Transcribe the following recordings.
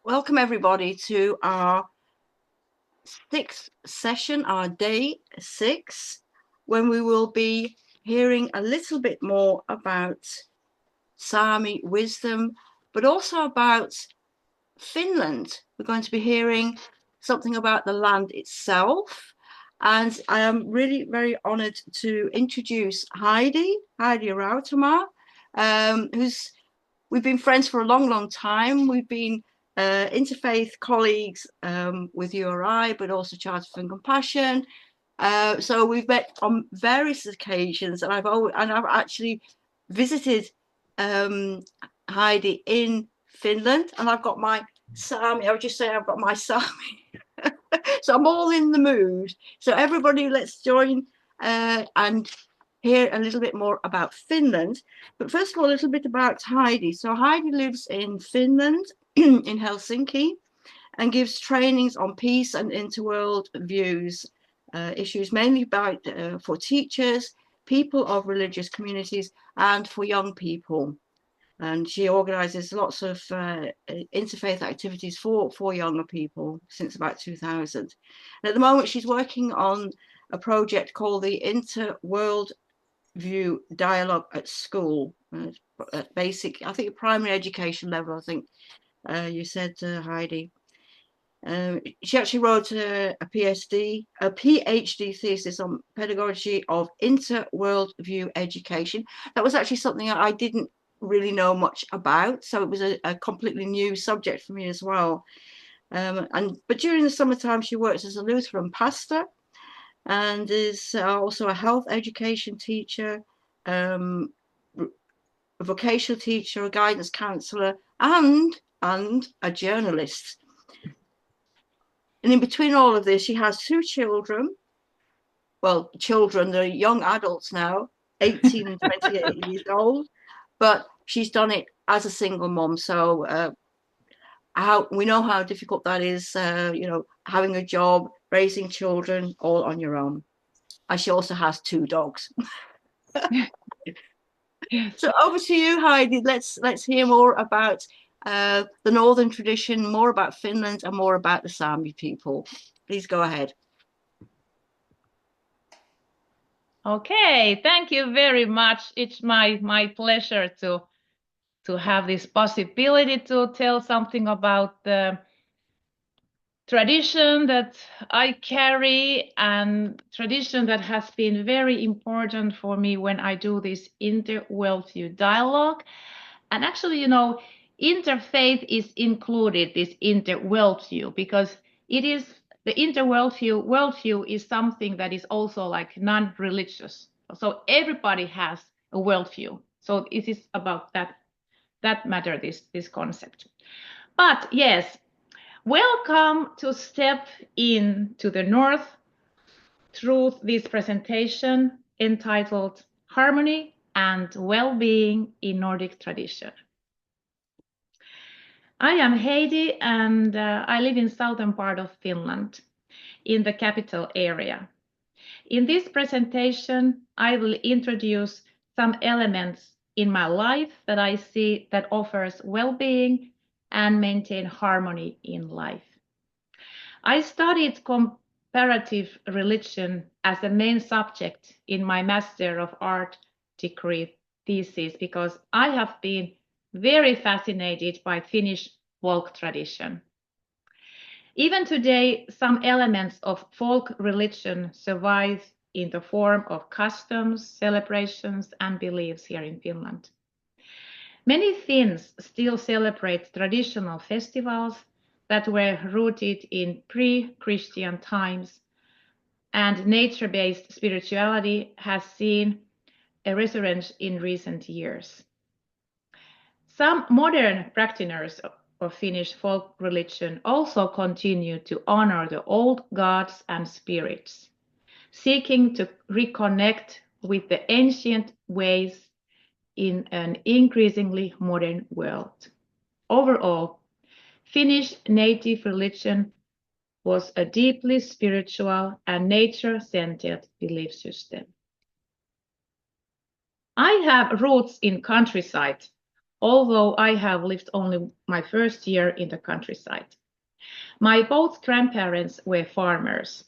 Welcome everybody to our sixth session, our day 6, when we will be hearing a little bit more about Sami wisdom, but also about Finland. We're going to be hearing something about the land itself. And I am really very honoured to introduce Heidi Rautionmaa, we've been friends for a long time. We've been interfaith colleagues with URI, but also Charter for Compassion. So we've met on various occasions, and I've actually visited Heidi in Finland, and I've got my Sami. I would just say I've got my Sami. So I'm all in the mood. So everybody, let's join and hear a little bit more about Finland. But first of all, a little bit about Heidi. So Heidi lives in Finland, in Helsinki, and gives trainings on peace and interworld views, issues mainly for teachers, people of religious communities, and for young people. And she organises lots of interfaith activities for younger people since about 2000. And at the moment, she's working on a project called the Interworld View Dialogue at School, at basic, I think, primary education level. I think you said, Heidi. She actually wrote a PhD thesis on pedagogy of interworld view education. That was actually something I didn't really know much about, so it was a completely new subject for me as well. But during the summertime, she works as a Lutheran pastor and is also a health education teacher, a vocational teacher, a guidance counsellor, and a journalist. And in between all of this, she has 2 children. Well, children, they're young adults now, 18 and 28 years old, but she's done it as a single mom. So we know how difficult that is, having a job, raising children all on your own. And she also has 2 dogs. So over to you, Heidi. Let's hear more about the Northern tradition, more about Finland, and more about the Sami people. Please go ahead. Okay, thank you very much. It's my pleasure to have this possibility to tell something about the tradition that I carry, and tradition that has been very important for me when I do this inter-worldview dialogue. And actually, interfaith is included, this inter-worldview, because it is the worldview is something that is also like non-religious. So everybody has a worldview. So it is about that matter, this concept. But yes, welcome to step into the North through this presentation entitled Harmony and Well-being in Nordic Tradition. I am Heidi, and I live in southern part of Finland, in the capital area. In this presentation, I will introduce some elements in my life that I see that offers well-being and maintain harmony in life. I studied comparative religion as the main subject in my Master of Art degree thesis because I have been very fascinated by Finnish folk tradition. Even today, some elements of folk religion survive in the form of customs, celebrations, and beliefs here in Finland. Many Finns still celebrate traditional festivals that were rooted in pre-Christian times, and nature-based spirituality has seen a resurgence in recent years. Some modern practitioners of Finnish folk religion also continue to honor the old gods and spirits, seeking to reconnect with the ancient ways in an increasingly modern world. Overall, Finnish native religion was a deeply spiritual and nature-centered belief system. I have roots in countryside, although I have lived only my first year in the countryside. My both grandparents were farmers,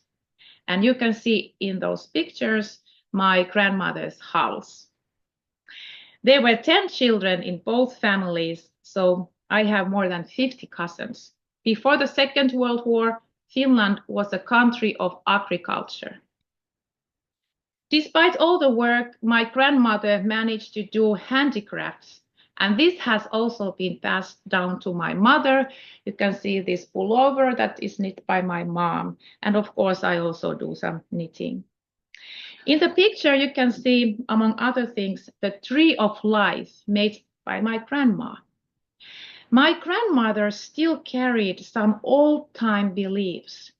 and you can see in those pictures my grandmother's house. There were 10 children in both families, so I have more than 50 cousins. Before the Second World War, Finland was a country of agriculture. Despite all the work, my grandmother managed to do handicrafts, and this has also been passed down to my mother. You can see this pullover that is knit by my mom, and of course I also do some knitting. In the picture you can see, among other things, the tree of life made by my grandma. My grandmother still carried some old-time beliefs.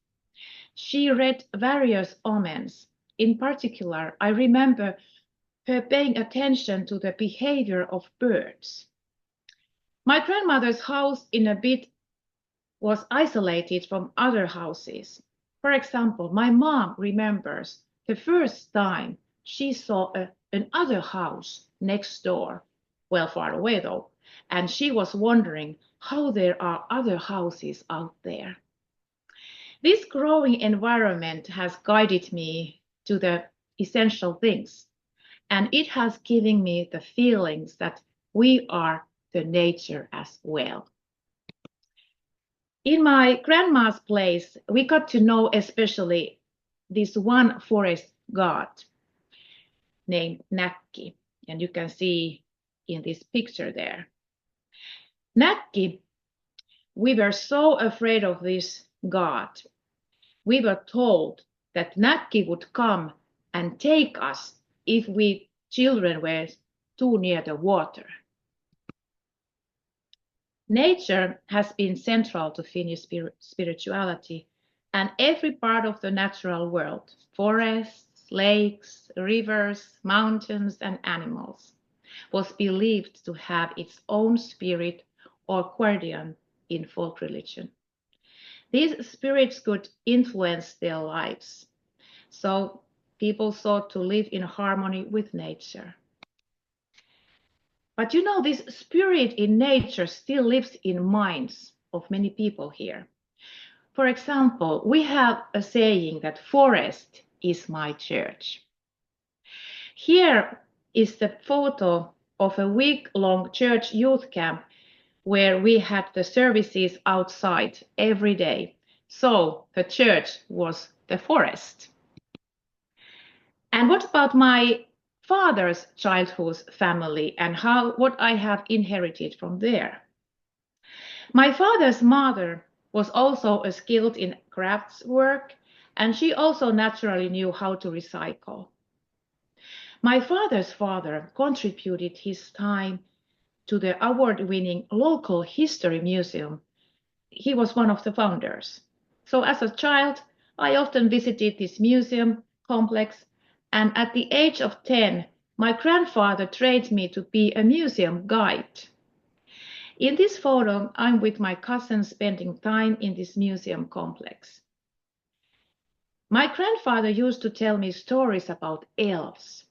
She read various omens. In particular, I remember her paying attention to the behavior of birds. My grandmother's house in a bit was isolated from other houses. For example, my mom remembers the first time she saw another house next door, well, far away though, and she was wondering how there are other houses out there. This growing environment has guided me to the essential things, and it has given me the feelings that we are the nature as well. In my grandma's place, we got to know especially this one forest god named Näkki, and you can see in this picture there. Näkki, we were so afraid of this god. We were told that Näkki would come and take us if we children were too near the water. Nature has been central to Finnish spirituality, and every part of the natural world, forests, lakes, rivers, mountains, and animals, was believed to have its own spirit or guardian in folk religion. These spirits could influence their lives, so people sought to live in harmony with nature. But you know, this spirit in nature still lives in minds of many people here. For example, we have a saying that forest is my church. Here is the photo of a week-long church youth camp where we had the services outside every day. So the church was the forest. And what about my father's childhood family and what I have inherited from there? My father's mother was also skilled in crafts work, and she also naturally knew how to recycle. My father's father contributed his time to the award-winning local history museum. He was one of the founders. So as a child, I often visited this museum complex, and at the age of 10, my grandfather trained me to be a museum guide. In this photo, I'm with my cousin spending time in this museum complex. My grandfather used to tell me stories about elves.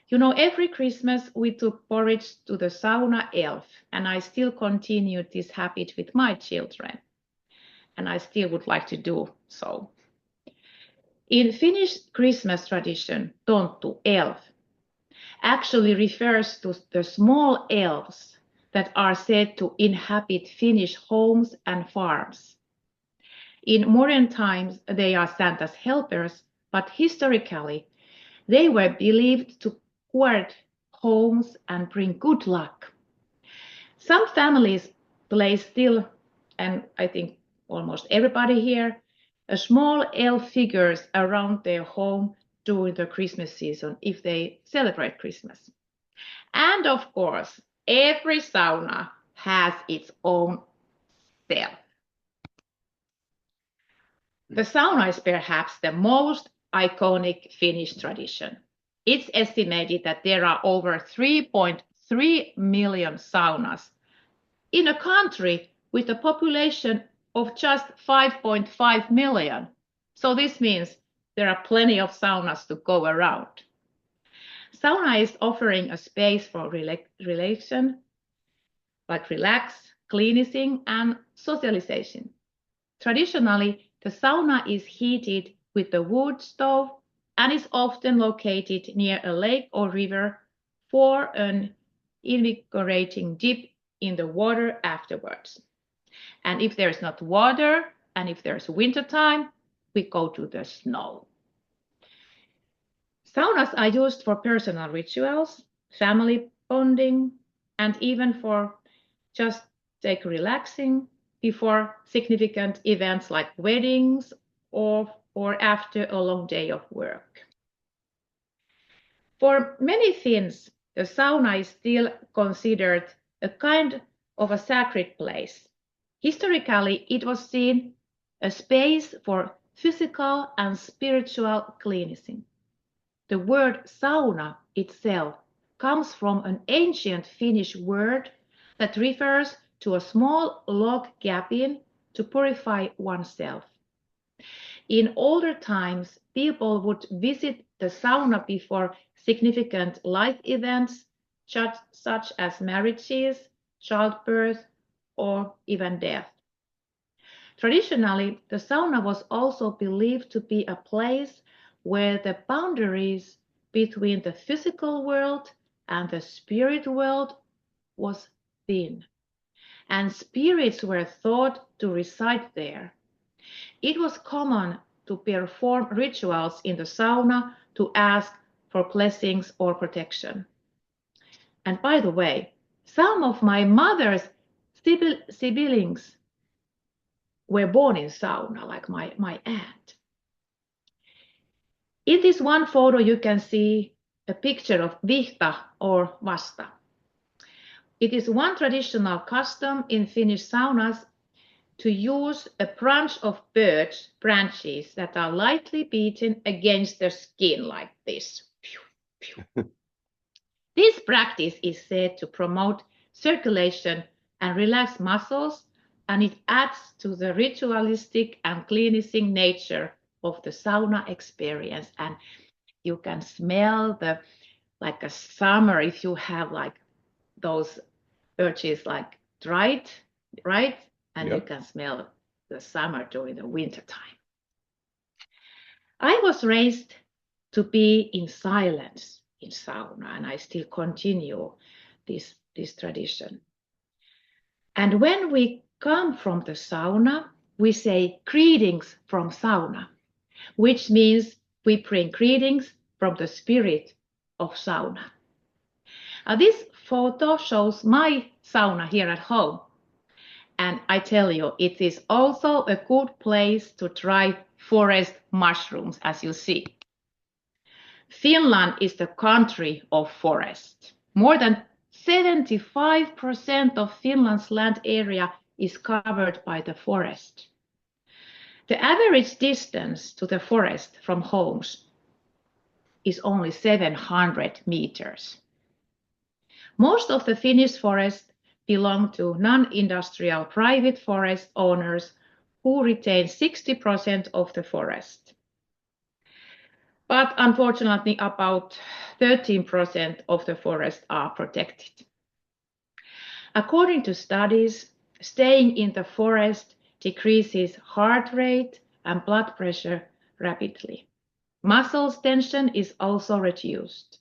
You know, every Christmas we took porridge to the sauna elf, and I still continued this habit with my children. And I still would like to do so. In Finnish Christmas tradition, tonttu, elf, actually refers to the small elves that are said to inhabit Finnish homes and farms. In modern times, they are Santa's helpers, but historically, they were believed to guard homes and bring good luck. Some families place still, and I think almost everybody here, small elf figures around their home during the Christmas season if they celebrate Christmas. And of course, every sauna has its own elf. The sauna is perhaps the most iconic Finnish tradition. It's estimated that there are over 3.3 million saunas in a country with a population of just 5.5 million. So this means there are plenty of saunas to go around. Sauna is offering a space for relation, like relax, cleansing, and socialization. Traditionally, the sauna is heated with a wood stove and is often located near a lake or river for an invigorating dip in the water afterwards. And if there's not water, and if there's winter time, we go to the snow. Saunas are used for personal rituals, family bonding, and even for just take relaxing before significant events like weddings or after a long day of work. For many Finns, the sauna is still considered a kind of a sacred place. Historically, it was seen a space for physical and spiritual cleansing. The word sauna itself comes from an ancient Finnish word that refers to a small log cabin to purify oneself. In older times, people would visit the sauna before significant life events, such as marriages, childbirth, or even death. Traditionally, the sauna was also believed to be a place where the boundaries between the physical world and the spirit world was thin, and spirits were thought to reside there. It was common to perform rituals in the sauna to ask for blessings or protection. And by the way, some of my mother's siblings were born in sauna, like my aunt. In this one photo, you can see a picture of vihta or vasta. It is one traditional custom in Finnish saunas to use a branch of birch branches that are lightly beaten against the skin like this. This practice is said to promote circulation and relax muscles, and it adds to the ritualistic and cleansing nature of the sauna experience. And you can smell like a summer if you have like those birches like dried, right? And Yep. you can smell the summer during the winter time. I was raised to be in silence in sauna, and I still continue this tradition. And when we come from the sauna, we say greetings from sauna, which means we bring greetings from the spirit of sauna. This photo shows my sauna here at home. And I tell you, it is also a good place to try forest mushrooms, as you see. Finland is the country of forest. More than 75% of Finland's land area is covered by the forest. The average distance to the forest from homes is only 700 meters. Most of the Finnish forest belong to non-industrial private forest owners who retain 60% of the forest. But unfortunately, about 13% of the forest are protected. According to studies, staying in the forest decreases heart rate and blood pressure rapidly. Muscle tension is also reduced.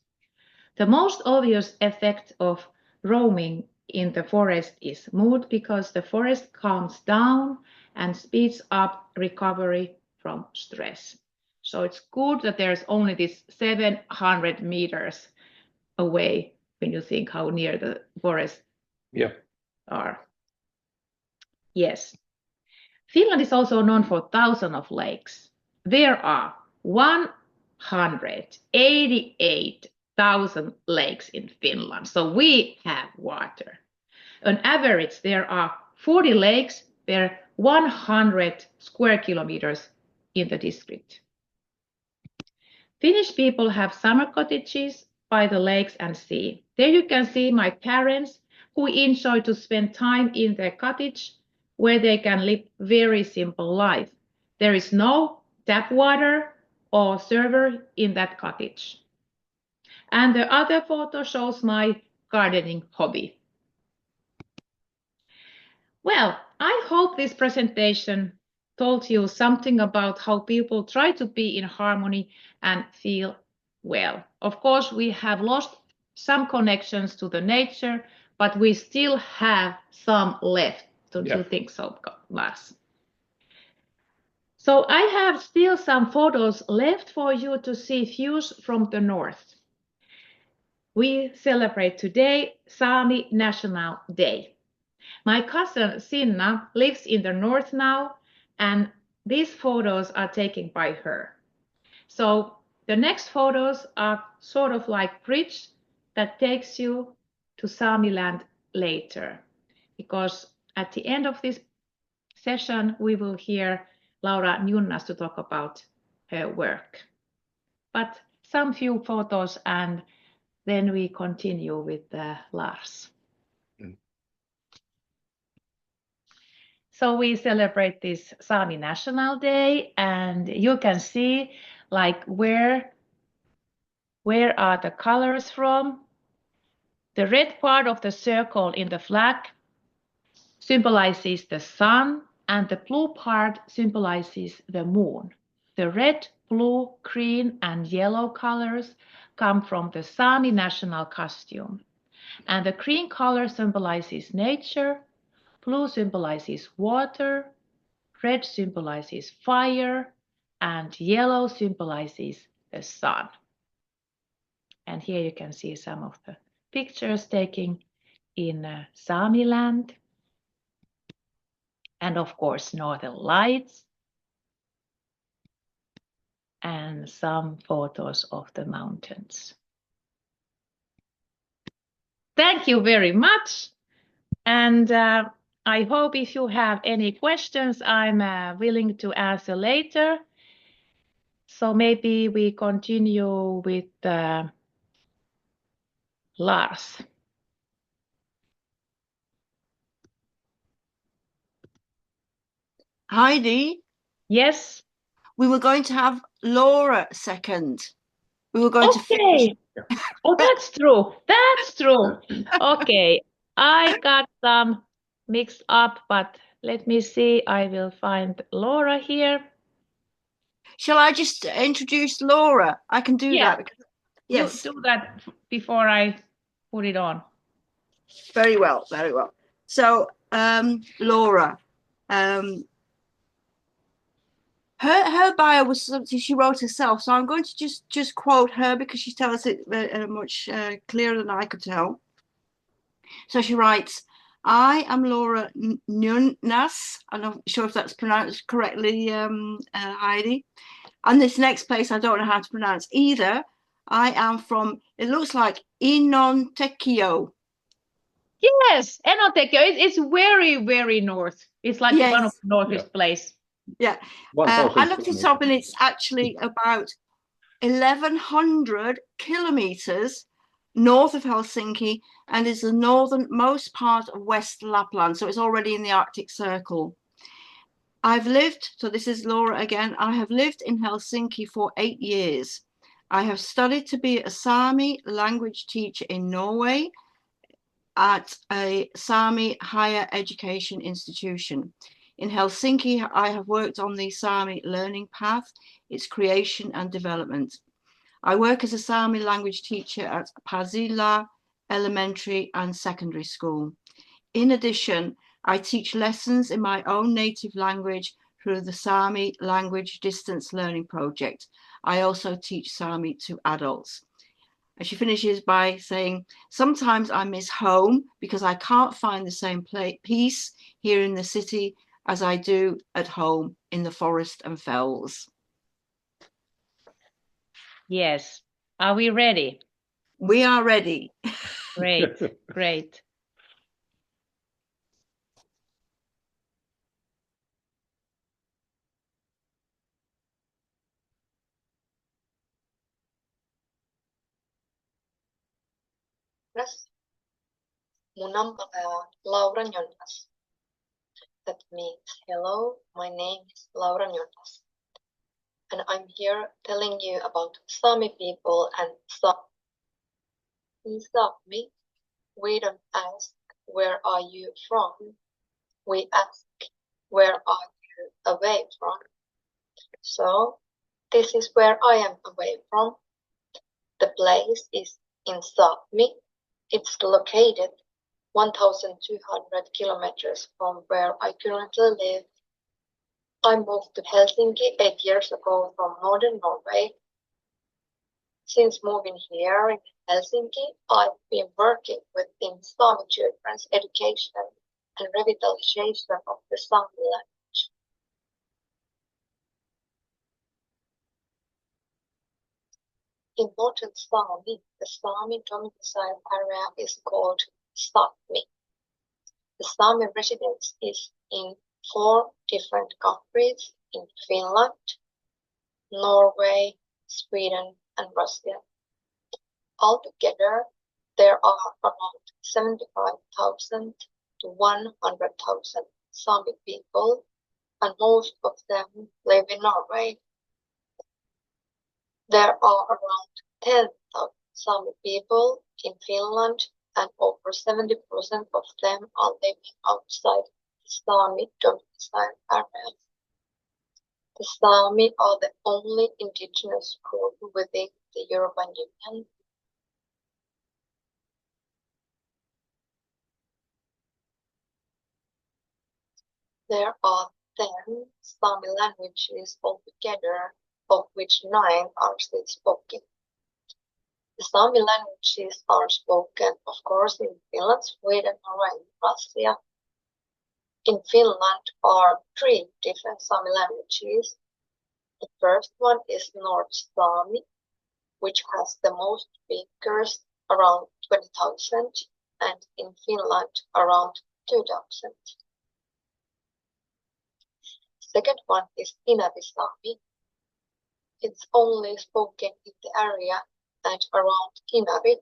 The most obvious effect of roaming in the forest is mood, because the forest calms down and speeds up recovery from stress. So it's good that there's only this 700 meters away when you think how near the forest are. Yes. Finland is also known for thousands of lakes. There are 188,000 lakes in Finland, so we have water. On average, there are 40 lakes per 100 square kilometers in the district. Finnish people have summer cottages by the lakes and sea. There you can see my parents who enjoy to spend time in their cottage where they can live very simple life. There is no tap water or server in that cottage. And the other photo shows my gardening hobby. Well, I hope this presentation told you something about how people try to be in harmony and feel well. Of course, we have lost some connections to the nature, but we still have some left. Don't you think so, Lars? So I have still some photos left for you to see views from the north. We celebrate today Sami National Day. My cousin Sinna lives in the north now, and these photos are taken by her. So the next photos are sort of like bridge that takes you to Samiland later, because at the end of this session we will hear Laura Njunnas to talk about her work. But some few photos and then we continue with Lars. So we celebrate this Sami National Day, and you can see like where are the colors from. The red part of the circle in the flag symbolizes the sun, and the blue part symbolizes the moon. The red, blue, green, and yellow colors come from the Sami national costume. And the green color symbolizes nature, blue symbolizes water, red symbolizes fire, and yellow symbolizes the sun. And here you can see some of the pictures taken in Samiland. And of course, Northern Lights. And some photos of the mountains. Thank you very much. And I hope if you have any questions, I'm willing to answer later. So maybe we continue with Lars. Heidi? Yes? We were going to have Laura second. We were going to finish. Oh, that's true. That's true. Okay. I got some mixed up, but let me see. I will find Laura here. Shall I just introduce Laura? I can do that. Because, yes. You do that before I put it on. Very well, very well. So, Laura, her bio was something she wrote herself. So I'm going to just quote her because she tells it much clearer than I could tell. So she writes, I am Laura Njunnas. I'm not sure if that's pronounced correctly, Heidi. And this next place, I don't know how to pronounce either. I am from, it looks like Enontekiö. Yes, Enontekiö. It's very, very north. It's like one of the northest places. Yeah. I looked it up and it's actually about 1,100 kilometers north of Helsinki and is the northernmost part of West Lapland. So it's already in the Arctic Circle. I've lived, so this is Laura again, I have lived in Helsinki for 8 years. I have studied to be a Sami language teacher in Norway at a Sami higher education institution. In Helsinki, I have worked on the Sami learning path, its creation and development. I work as a Sami language teacher at Pasila Elementary and Secondary School. In addition, I teach lessons in my own native language through the Sami Language Distance Learning Project. I also teach Sami to adults. And she finishes by saying, sometimes I miss home because I can't find the same peace here in the city as I do at home in the forest and fells. Yes. Are we ready? We are ready. Great, great. Mun nimi on Laura Njunnas. That means hello, my name is Laura Nurtas, and I'm here telling you about Sami people and Sami. In Sami, we don't ask, where are you from? We ask, where are you away from? So, this is where I am away from. The place is in Sami. It's located 1,200 kilometers from where I currently live. I moved to Helsinki 8 years ago from northern Norway. Since moving here in Helsinki, I've been working within Sami children's education and revitalization of the Sami language. In modern Sami, the Sami domicile area is called Sami. The Sami residence is in 4 different countries in Finland, Norway, Sweden, and Russia. Altogether, there are around 75,000 to 100,000 Sami people, and most of them live in Norway. There are around 10,000 Sami people in Finland, and over 70% of them are living outside the Sami domicile area. The Sami are the only indigenous group within the European Union. There are 10 Sami languages altogether, of which 9 are still spoken. The Sami languages are spoken, of course, in Finland, Sweden, Norway, and Russia. In Finland are 3 different Sami languages. The first one is North Sami, which has the most speakers, around 20,000, and in Finland around 2,000. Second one is Inavi-Sami. It's only spoken in the area and around Inavi,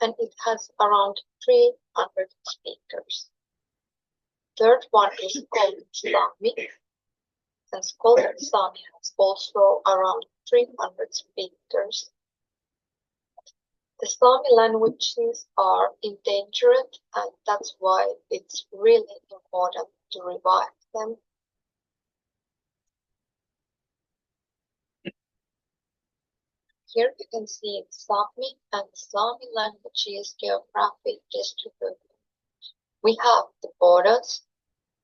and it has around 300 speakers. Third one is Skolten-Sami, and Skolten-Sami has also around 300 speakers. The Sami languages are endangered, and that's why it's really important to revive them. Here you can see Sami and Sami languages geographic distribution. We have the borders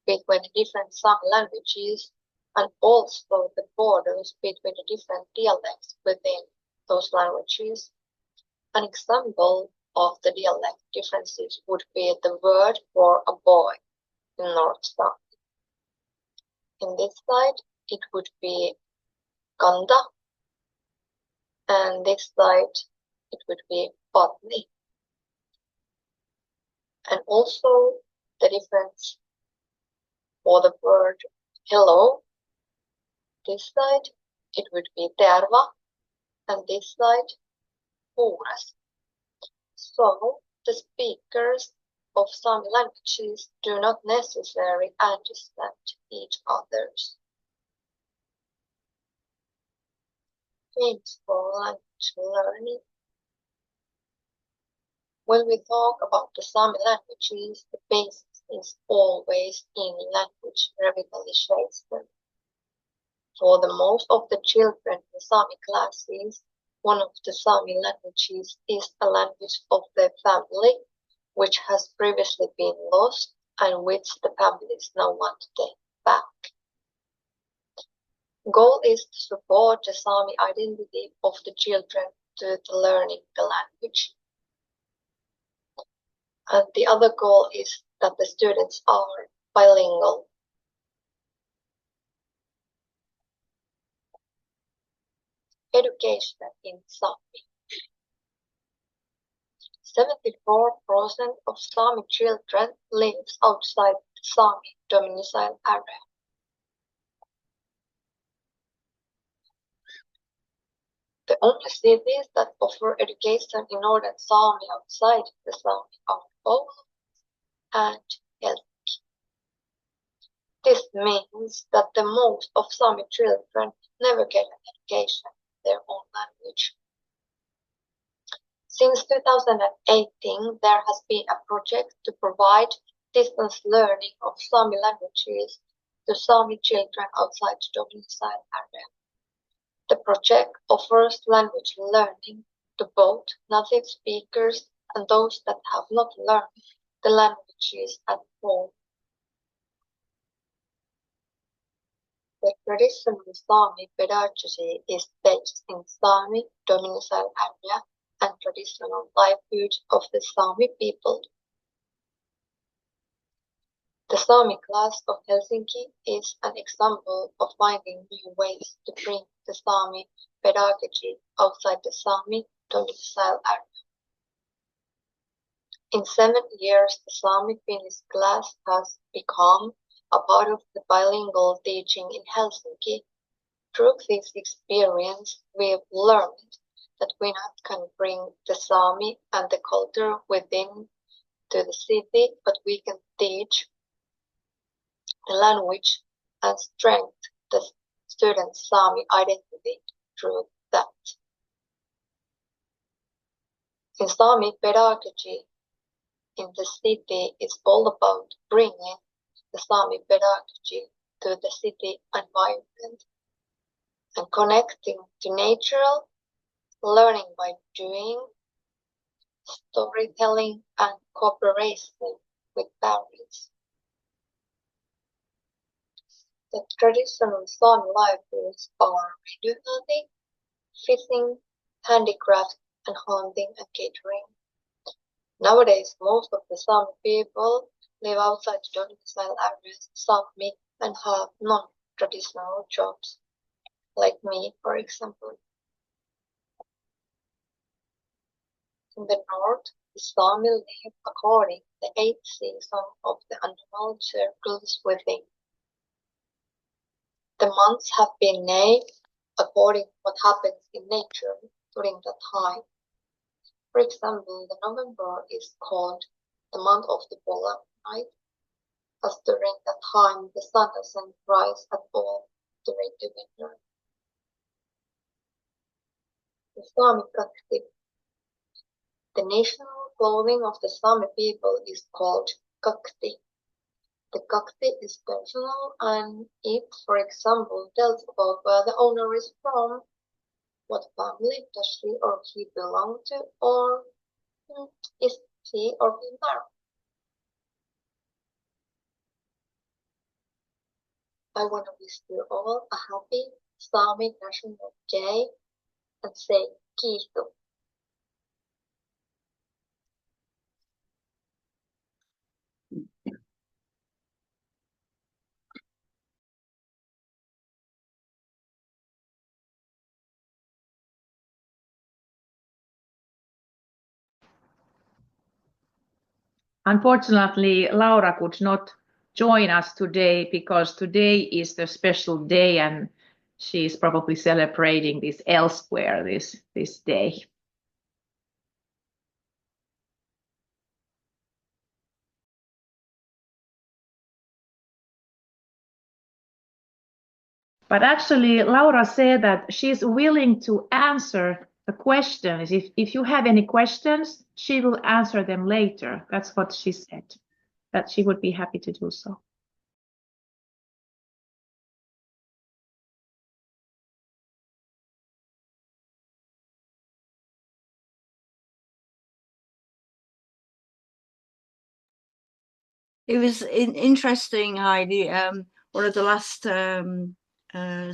between the different Sami languages and also the borders between the different dialects within those languages. An example of the dialect differences would be the word for a boy in North Sami. In this side, it would be kanta, and this side, it would be patni. And also the difference for the word hello. This side, it would be terva, and this side, puras. So the speakers of some languages do not necessarily understand each other's. Aims for language learning. When we talk about the Sami languages, the basis is always in language revitalization. For the most of the children in Sami classes, one of the Sami languages is a language of their family, which has previously been lost and which the families now want to take back. Goal is to support the Sami identity of the children to the learning the language. And the other goal is that the students are bilingual. Education in Sami. 74% of Sami children lives outside the Sami domicile area. The only cities that offer education in northern Sami outside the Sami are Oulu and Helsinki. This means that the most of Sami children never get an education in their own language. Since 2018, there has been a project to provide distance learning of Sami languages to Sami children outside the domicile area. The project offers language learning to both native speakers and those that have not learned the languages at all. The traditional Sami pedagogy is based in Sami domicile area and traditional livelihood of the Sami people. The Sami class of Helsinki is an example of finding new ways to bring the Sami pedagogy outside the Sami domicile area. In 7 years, the Sami-Finnish class has become a part of the bilingual teaching in Helsinki. Through this experience, we've learned that we not can bring the Sami and the culture within to the city, but we can teach the language and strengthen the students' Sami identity through that. In Sami pedagogy in the city is all about bringing the Sami pedagogy to the city environment and connecting to nature, learning by doing, storytelling, and cooperation with parents. The traditional Sami livelihoods are reducing, fishing, handicraft, and hunting and catering. Nowadays, most of the Sami people live outside the domicile areas of Sami and have non-traditional jobs, like me, for example. In the north, the Sami live according to the 8th season of the annual circles within. The months have been named according to what happens in nature during that time. For example, the November is called the month of the polar night, as during that time the sun doesn't rise at all during the winter. The Sami kakti. The national clothing of the Sami people is called kakti. The kakti is personal and it, for example, tells about where the owner is from, what family does she or he belong to, or is he or he married. I want to wish you all a happy Sami National Day and say kiitos. Unfortunately, Laura could not join us today because today is the special day and she's probably celebrating this elsewhere this day. But actually, Laura said that she's willing to answer the questions. If you have any questions, she will answer them later. That's what she said, that she would be happy to do so. It was interesting, Heidi. One of the last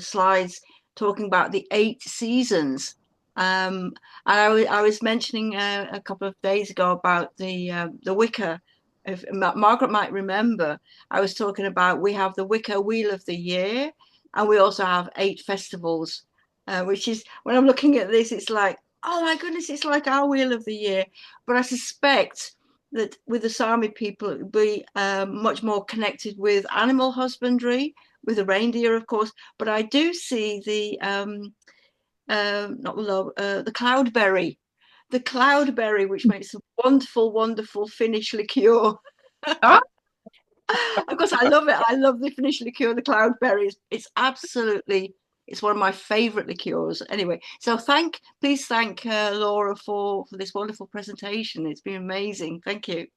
slides talking about the 8 seasons. And I was mentioning a couple of days ago about the Wicker. If Margaret might remember, I was talking about we have the Wicker Wheel of the Year, and we also have 8 festivals, which is, when I'm looking at this, it's like, oh my goodness, it's like our Wheel of the Year. But I suspect that with the Sami people, it would be much more connected with animal husbandry, with the reindeer, of course. But I do see the cloudberry, which makes a wonderful, wonderful Finnish liqueur. Oh, Of course, I love it. I love the Finnish liqueur, the cloudberries. It's one of my favorite liqueurs. Anyway, so please thank Laura for this wonderful presentation. It's been amazing. Thank you.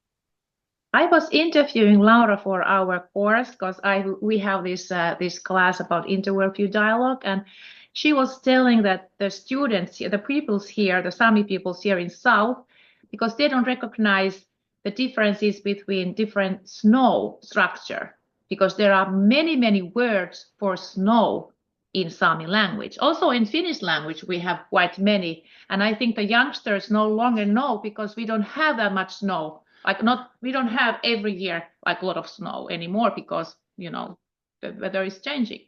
I was interviewing Laura for our course because we have this class about interworldview dialogue, and she was telling that the students, the peoples here, the Sami peoples here in South, because they don't recognize the differences between different snow structure, because there are many words for snow in Sami language. Also in Finnish language, we have quite many, and I think the youngsters no longer know because we don't have that much snow. We don't have every year like a lot of snow anymore because, you know, the weather is changing.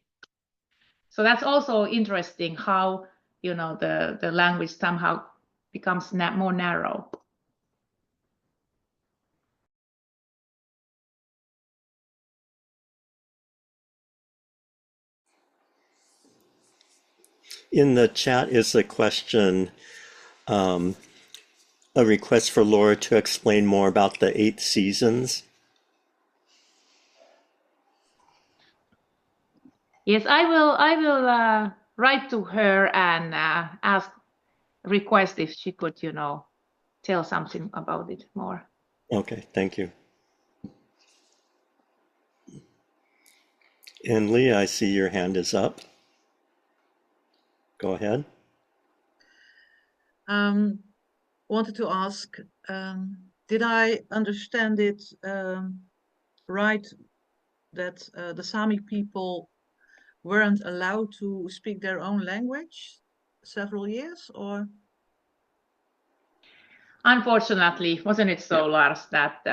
So that's also interesting how, you know, the language somehow becomes more narrow. In the chat is a question, a request for Laura to explain more about the 8 seasons. Yes, I will write to her and request if she could, you know, tell something about it more. Okay, thank you. And Leah, I see your hand is up. Go ahead. Wanted to ask, did I understand it right that the Sami people weren't allowed to speak their own language several years, or? Unfortunately, wasn't it so, Lars, that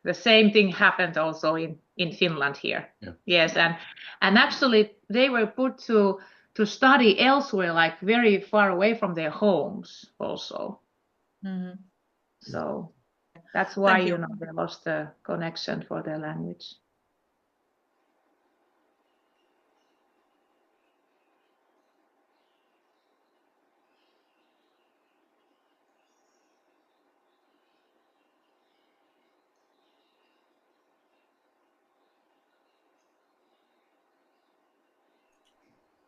the same thing happened also in Finland here? Yeah. Yes, and actually they were put to study elsewhere, like very far away from their homes also. Mm-hmm. So that's why, Thank you. you know, they lost the connection for their language.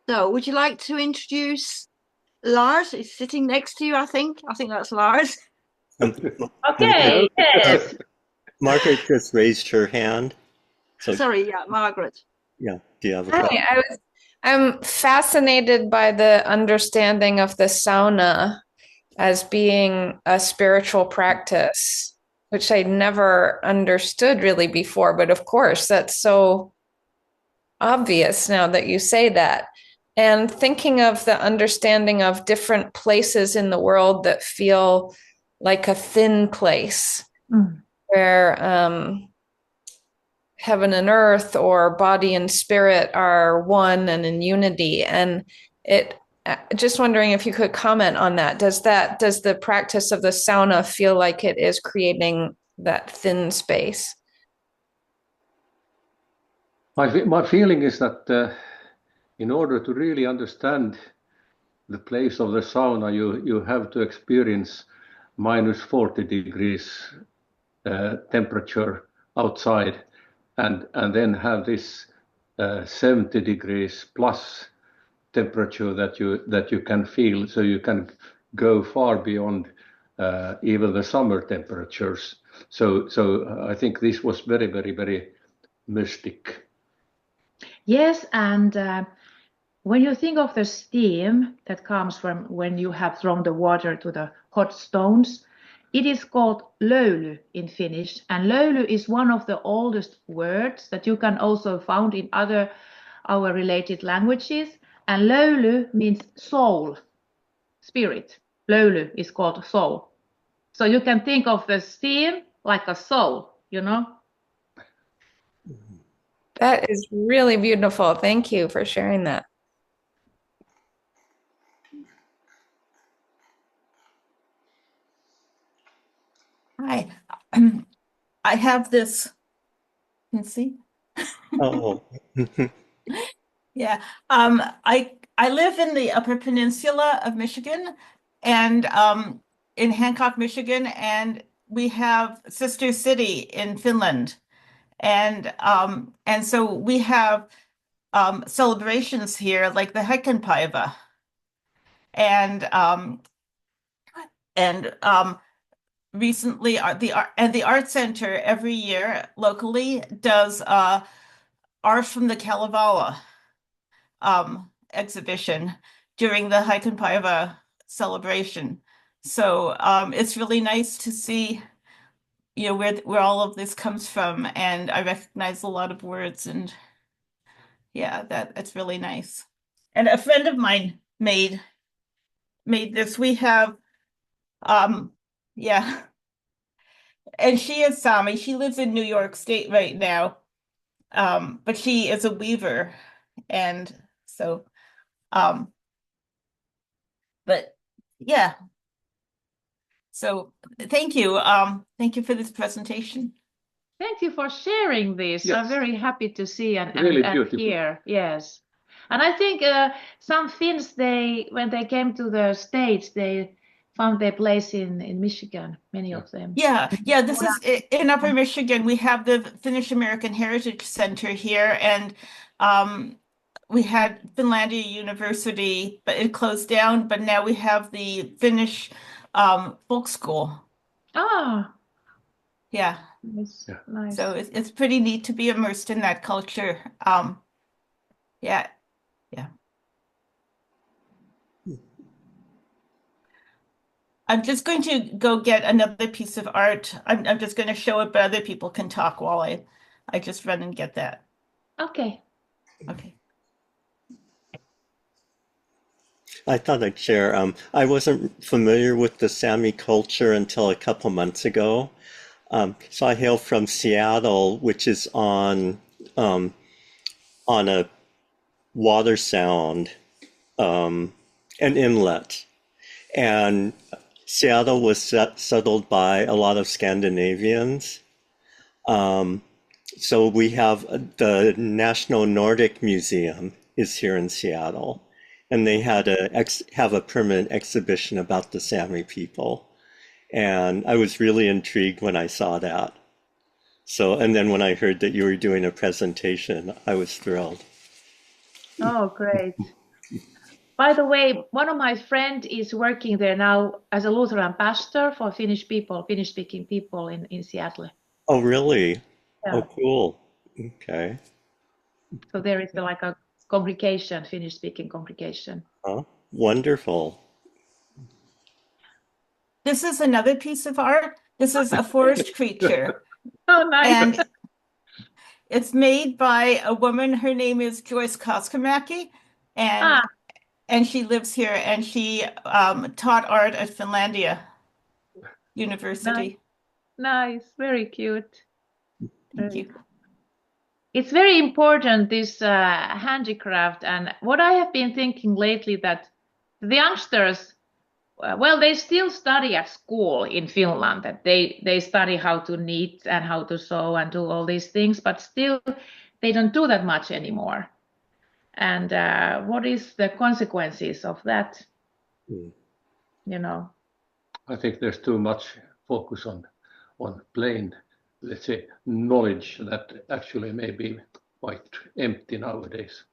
So would you like to introduce Lars? He's sitting next to you, I think. I think that's Lars. Okay, yes. Margaret just raised her hand. So, Sorry, yeah, Margaret. yeah, do you have a question? Hi, I'm fascinated by the understanding of the sauna as being a spiritual practice, which I never understood really before. But of course, that's so obvious now that you say that. And thinking of the understanding of different places in the world that feel like a thin place where heaven and earth or body and spirit are one and in unity. And just wondering if you could comment on that. Does the practice of the sauna feel like it is creating that thin space? My feeling is that in order to really understand the place of the sauna, you have to experience minus 40 degrees temperature outside, and then have this 70 degrees plus temperature that you can feel, so you can go far beyond even the summer temperatures. So I think this was very, very, very mystic. Yes, and when you think of the steam that comes from when you have thrown the water to the hot stones, it is called löyly in Finnish, and löyly is one of the oldest words that you can also find in other our related languages. And löyly means soul, spirit. Löyly is called soul. So you can think of the steam like a soul, you know? That is really beautiful. Thank you for sharing that. Hi, I have this. Can you see? Oh, Yeah, I live in the Upper Peninsula of Michigan, and in Hancock, Michigan, and we have Sister City in Finland. And so we have celebrations here like the Heikenpäivä. And recently the art center every year locally does art from the Kalevala exhibition during the Heikenpäivä celebration. So it's really nice to see, where all of this comes from, and I recognize a lot of words, and yeah, that's really nice. And a friend of mine made this. We have yeah, and she is Sami. She lives in New York State right now, but she is a weaver, and so but yeah. So thank you. Thank you for this presentation. Thank you for sharing this. Yes. I'm very happy to see and Really beautiful. hear. Yes. And I think some Finns, when they came to the States, they found their place in Michigan, many of them. Yeah, this is in Upper Michigan. We have the Finnish American Heritage Center here, and we had Finlandia University, but it closed down. But now we have the Finnish folk school. Ah, Yeah, nice. Yeah. Nice. so it's pretty neat to be immersed in that culture. Yeah. I'm just going to go get another piece of art. I'm just going to show it, but other people can talk while I just run and get that. Okay. Okay. I thought I'd share. I wasn't familiar with the Sami culture until a couple months ago. So I hail from Seattle, which is on a water sound, an inlet, and Seattle was settled by a lot of Scandinavians. So we have the National Nordic Museum is here in Seattle, and they had have a permanent exhibition about the Sami people. And I was really intrigued when I saw that. So, and then when I heard that you were doing a presentation, I was thrilled. Oh, great. By the way, one of my friends is working there now as a Lutheran pastor for Finnish-speaking people in Seattle. Oh, really? Yeah. Oh, cool. Okay. So there is like a congregation, Finnish-speaking congregation. Oh, wonderful. This is another piece of art. This is a forest creature. Oh, nice. And it's made by a woman. Her name is Joyce Koskamaki, and she lives here, and she taught art at Finlandia University. Nice. Very cute. Thank you. It's very important, this handicraft. And what I have been thinking lately, that the youngsters, well, they still study at school in Finland, that they study how to knit and how to sew and do all these things, but still they don't do that much anymore. And what is the consequences of that? I think there's too much focus on plain, let's say, knowledge that actually may be quite empty nowadays.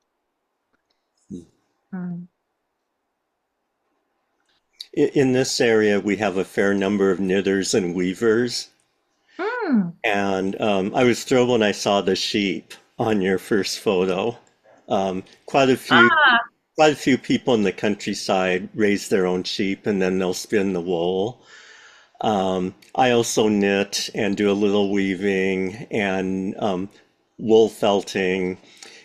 In this area, we have a fair number of knitters and weavers. And I was thrilled when I saw the sheep on your first photo. Quite a few people in the countryside raise their own sheep, and then they'll spin the wool. I also knit and do a little weaving and wool felting.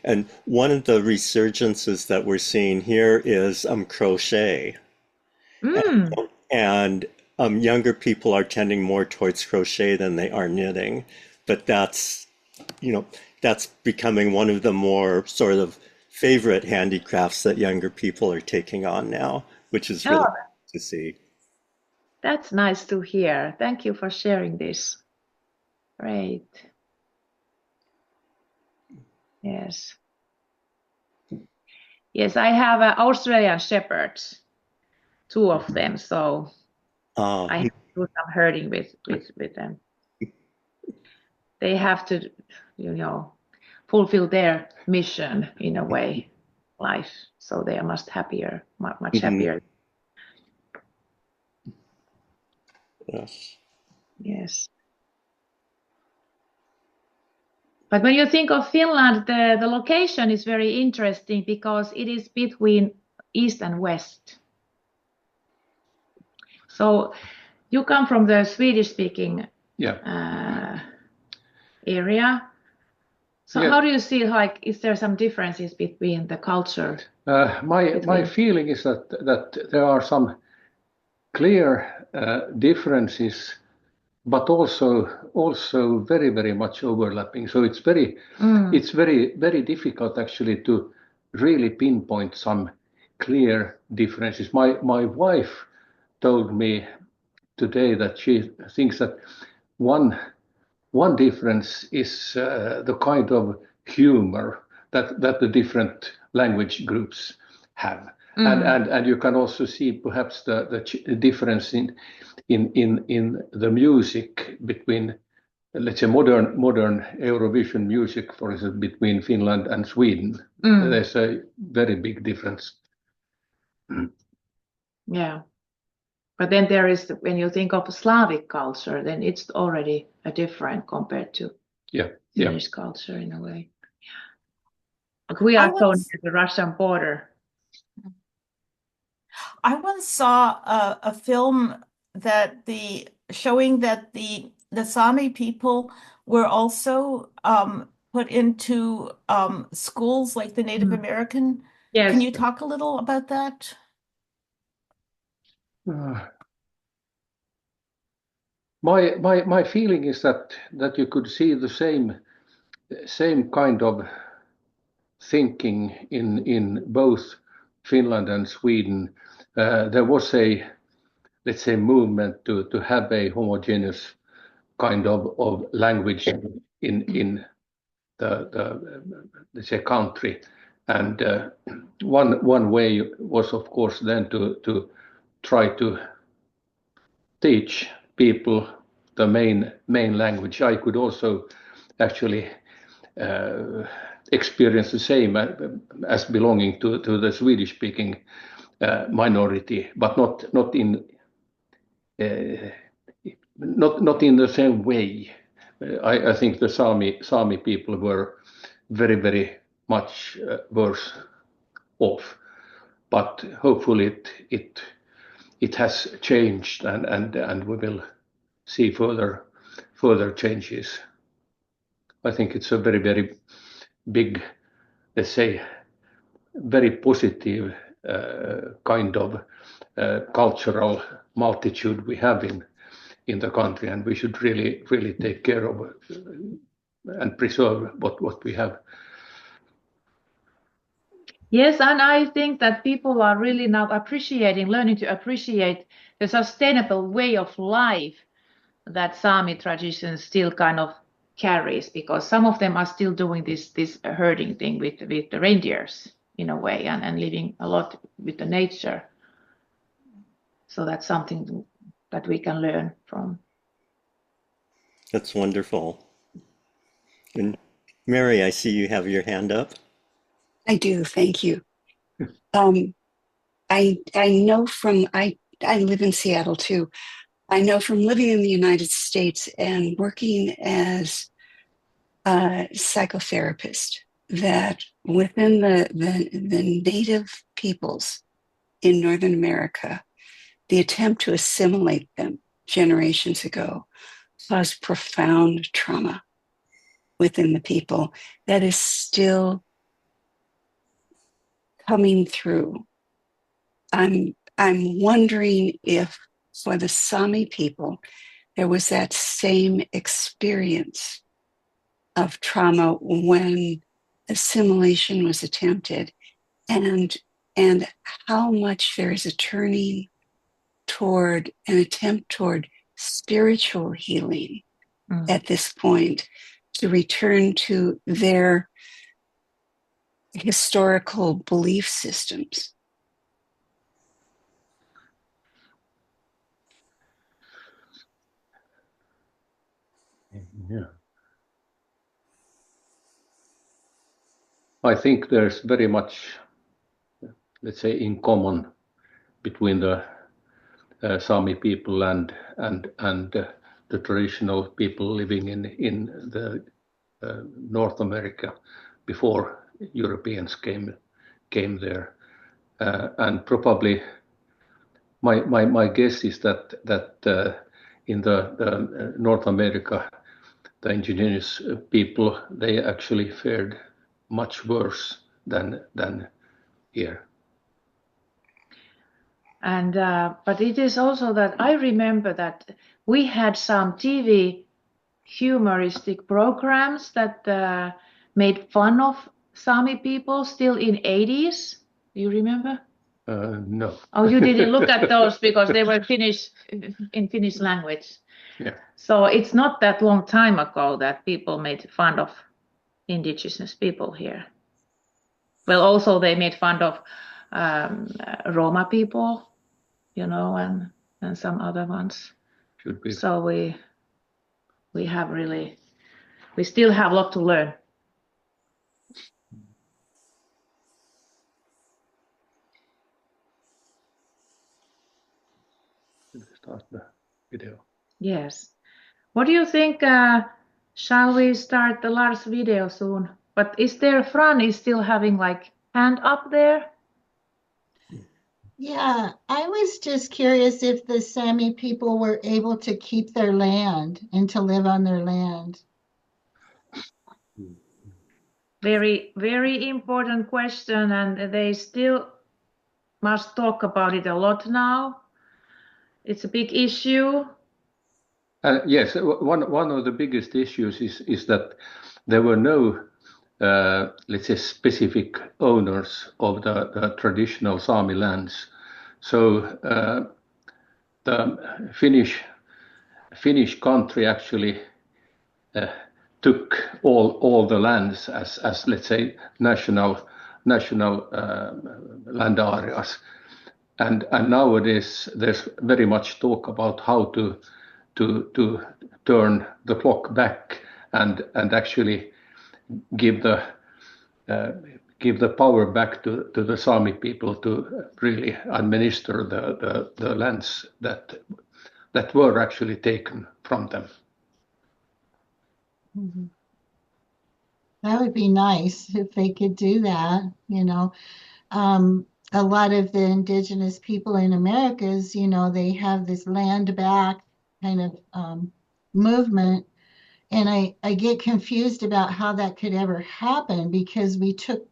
And one of the resurgences that we're seeing here is crochet. And younger people are tending more towards crochet than they are knitting. But that's becoming one of the more sort of favorite handicrafts that younger people are taking on now, which is really nice to see. That's nice to hear. Thank you for sharing this. Great. Yes. Yes, I have Australian shepherds, 2 of them. So I have to do some herding with them. they have to, you know, fulfill their mission in a way, life. So they are much happier, much happier. Yes. Yes. But when you think of Finland, the location is very interesting because it is between East and West. So you come from the Swedish-speaking area. So how do you see, like, is there some differences between the culture? My feeling is that there are some clear differences, but also very, very much overlapping. So it's very very difficult actually to really pinpoint some clear differences. My wife told me today that she thinks that one difference is the kind of humor that the different language groups have. And you can also see perhaps the difference in the music between, let's say, modern Eurovision music, for instance, between Finland and Sweden. There's a very big difference. Yeah. But then there is, when you think of Slavic culture, then it's already a different compared to Finnish culture in a way. Yeah. But we are so near the Russian border. I once saw a film that showing that the Sami people were also put into schools like the Native American. Yes. Can you talk a little about that? My feeling is that you could see the same kind of thinking in both Finland and Sweden. There was a, let's say, movement to have a homogeneous kind of language in the let's say country, and one way was of course then to try to teach people the main language. I could also actually experience the same as belonging to the Swedish speaking minority, but not in the same way. I think the Sami people were very, very much worse off, but hopefully it has changed, and we will see further changes. I think it's a very, very big, let's say, very positive kind of cultural multitude we have in the country, and we should really take care of and preserve what we have. Yes, and I think that people are really now learning to appreciate the sustainable way of life that Sami tradition still kind of carries, because some of them are still doing this herding thing with the reindeers in a way, and living a lot with the nature. So that's something that we can learn from. That's wonderful. And Mary, I see you have your hand up. I do, thank you. I know I live in Seattle too. I know from living in the United States and working as a psychotherapist that within the native peoples in Northern America, the attempt to assimilate them generations ago caused profound trauma within the people that is still coming through. I'm wondering if for the Sami people, there was that same experience of trauma when assimilation was attempted, and how much there is a turning toward an attempt toward spiritual healing at this point, to return to their historical belief systems. Yeah. I think there's very much, let's say, in common between the Sami people and the traditional people living in the North America before Europeans came there, and probably my guess is that in the North America, the indigenous people, they actually fared much worse than here. And but it is also that I remember that we had some TV humoristic programs that made fun of Sami people still in 80s. Do you remember? No. Oh, you didn't look at those because they were Finnish in Finnish language. Yeah. So it's not that long time ago that people made fun of indigenous people here. Well, also they made fun of Roma people, you know, and some other ones. Should be. So we have really, we still have a lot to learn. Start the video. Yes. What do you think? Shall we start the Lars video soon? But is there Fran is still having like hand up there? Yeah, I was just curious if the Sami people were able to keep their land and to live on their land. Very, very important question, and they still must talk about it a lot now. It's a big issue. Yes, one of the biggest issues is that there were no, let's say, specific owners of the traditional Sami lands. So the Finnish country actually took all the lands as let's say national land areas, and nowadays there's very much talk about how to turn the clock back and actually give the power back to the Sami people to really administer the lands that were actually taken from them. Mhm. That would be nice if they could do that, you know. A lot of the indigenous people in Americas, you know, they have this land back kind of movement. And I get confused about how that could ever happen because we took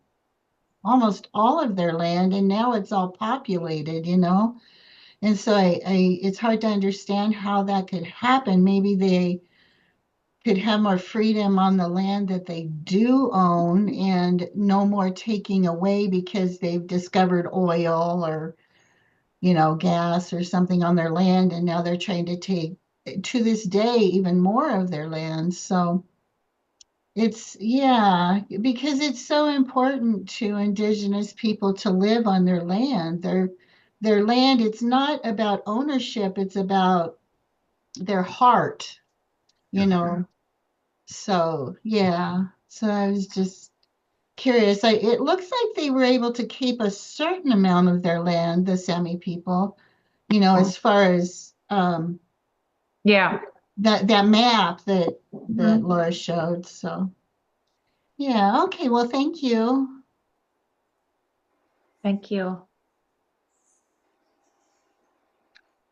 almost all of their land and now it's all populated, you know. And so it's hard to understand how that could happen. Maybe they could have more freedom on the land that they do own and no more taking away because they've discovered oil or, you know, gas or something on their land. And now they're trying to take, to this day, even more of their land. So it's, yeah, because it's so important to indigenous people to live on their land. Their land, it's not about ownership, it's about their heart, you know. So, yeah. So I was just curious. It looks like they were able to keep a certain amount of their land, the Sami people, you know, as far as Yeah. that map that Laura showed. So, yeah. Okay. Well, thank you. Thank you.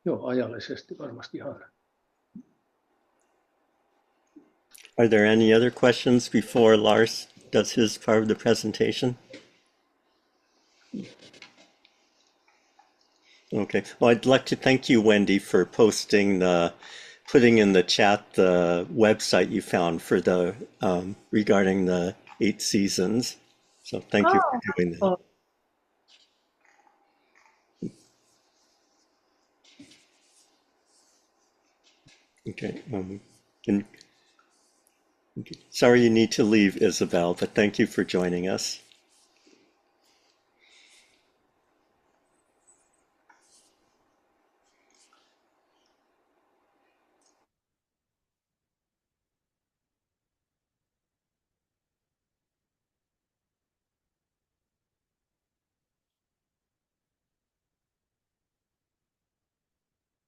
Joo, ajallisesti varmasti ihan. Are there any other questions before Lars does his part of the presentation? Okay, well, I'd like to thank you, Wendy, for putting in the chat the website you found for the regarding the 8 seasons. So thank you for doing that. Oh, Okay, sorry you need to leave, Isabel, but thank you for joining us.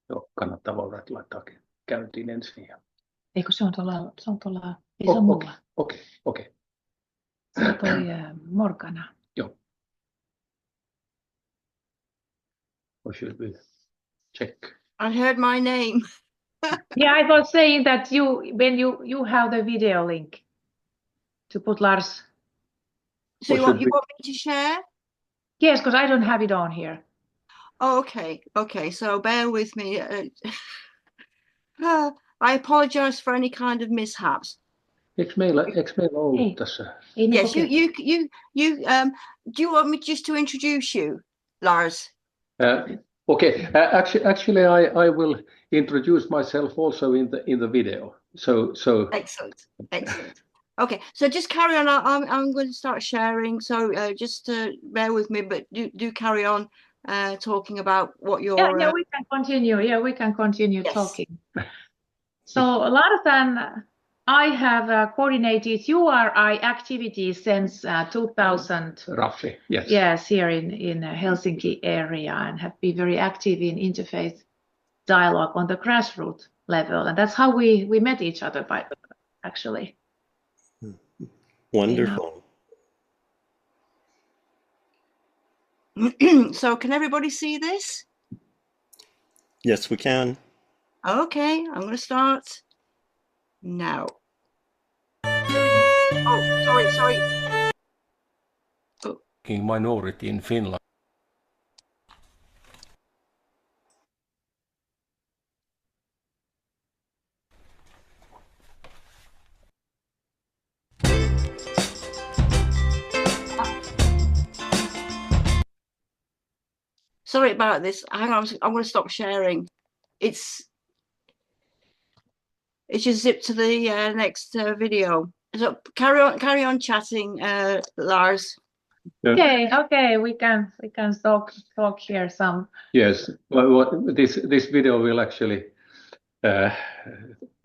Joo, kannattaa Laurat laittaa käyntiin ensin. Eikö se on tuolla, ei se on mulla. Okei. Se on toi Morgana. Joo. Or should we check? I heard my name. Yeah, I was saying that when you have the video link to put Lars. So you want me to share? Yes, because I don't have it on here. Oh, okay. So bear with me. I apologize for any kind of mishaps. Eikö meillä ollut tässä? Yes, you do you want me just to introduce you, Lars? Okay. Actually, I will introduce myself also in the video. So. Excellent. Okay, so just carry on. I'm going to start sharing. So just bear with me, but do carry on talking about what you're. Yeah, we can continue. Yeah, we can continue talking. So, Lars and I have coordinated URI activities since 2000. Roughly, yes. Yes, here in Helsinki area, and have been very active in interfaith dialogue on the grassroots level, and that's how we met each other. Actually. Wonderful. So, can everybody see this? Yes, we can. Okay, I'm going to start now. Oh, sorry. Minority in Finland. Sorry about this. Hang on, I'm going to stop sharing. It's just zip to the next video. So carry on chatting, Lars. Yeah. Okay, we can talk here some. Yes, well, this video will actually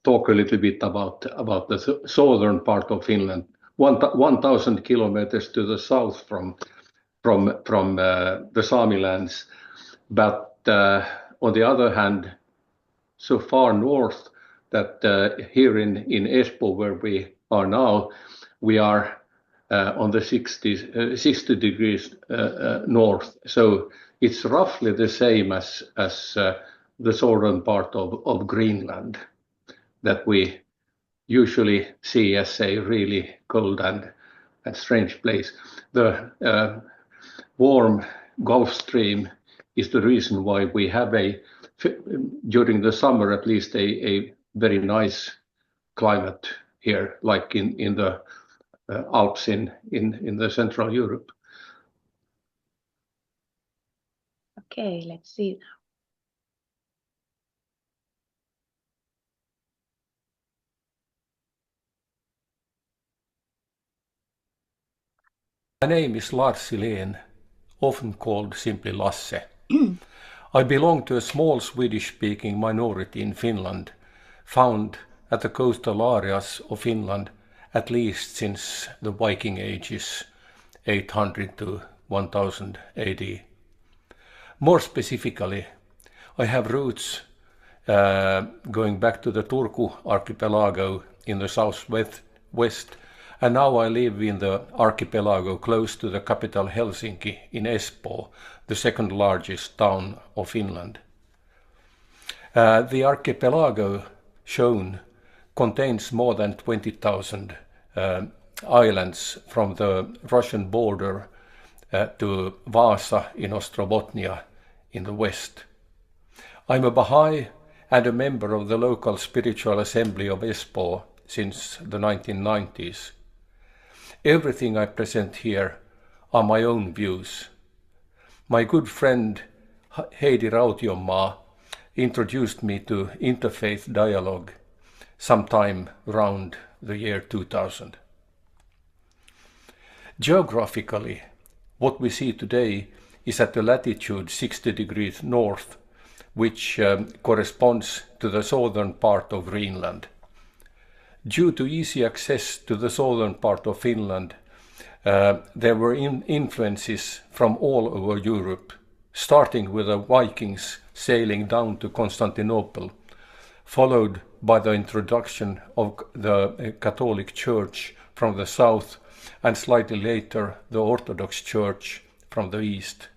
talk a little bit about the southern part of Finland, 1,000 kilometers to the south from the Sami lands, but on the other hand, so far north that here in Espoo, where we are now, we are on the 60 degrees north. So it's roughly the same as the southern part of Greenland that we usually see as a really cold and strange place. The warm Gulf Stream is the reason why we have during the summer at least a very nice climate here, like in the Alps in the Central Europe. Okay, let's see. My name is Lars Silén, often called simply Lasse. I belong to a small Swedish-speaking minority in Finland, found at the coastal areas of Finland at least since the Viking ages, 800 to 1000 AD. More specifically, I have roots going back to the Turku archipelago in the southwest, and now I live in the archipelago close to the capital Helsinki in Espoo, the second largest town of Finland. The archipelago shown contains more than 20,000 islands from the Russian border to Vaasa in Ostrobothnia in the west. I'm a Baha'i and a member of the local spiritual assembly of Espoo since the 1990s. Everything I present here are my own views. My good friend Heidi Rautionmaa introduced me to interfaith dialogue sometime around the year 2000. Geographically, what we see today is at the latitude 60 degrees north, which corresponds to the southern part of Greenland. Due to easy access to the southern part of Finland, there were influences from all over Europe, starting with the Vikings sailing down to Constantinople, followed by the introduction of the Catholic Church from the south, and slightly later the Orthodox Church from the east.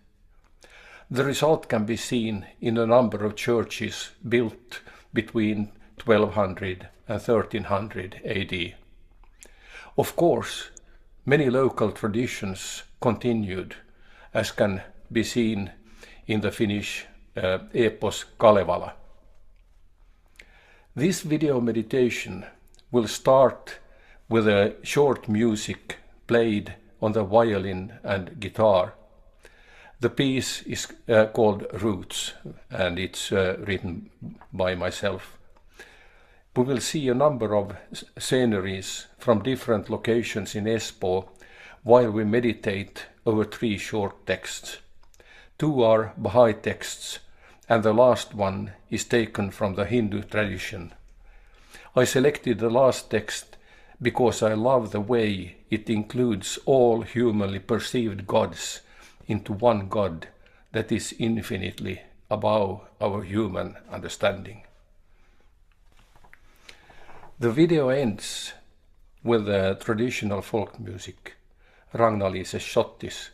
The result can be seen in a number of churches built between 1200 and 1300 AD. Of course, many local traditions continued, as can be seen in the Finnish epos Kalevala. This video meditation will start with a short music played on the violin and guitar. The piece is called Roots, and it's written by myself. We will see a number of sceneries from different locations in Espoo while we meditate over 3 short texts. 2 are Baha'i texts, and the last one is taken from the Hindu tradition. I selected the last text because I love the way it includes all humanly perceived gods into one God that is infinitely above our human understanding. The video ends with the traditional folk music, Ragnar-Liise's Schottis,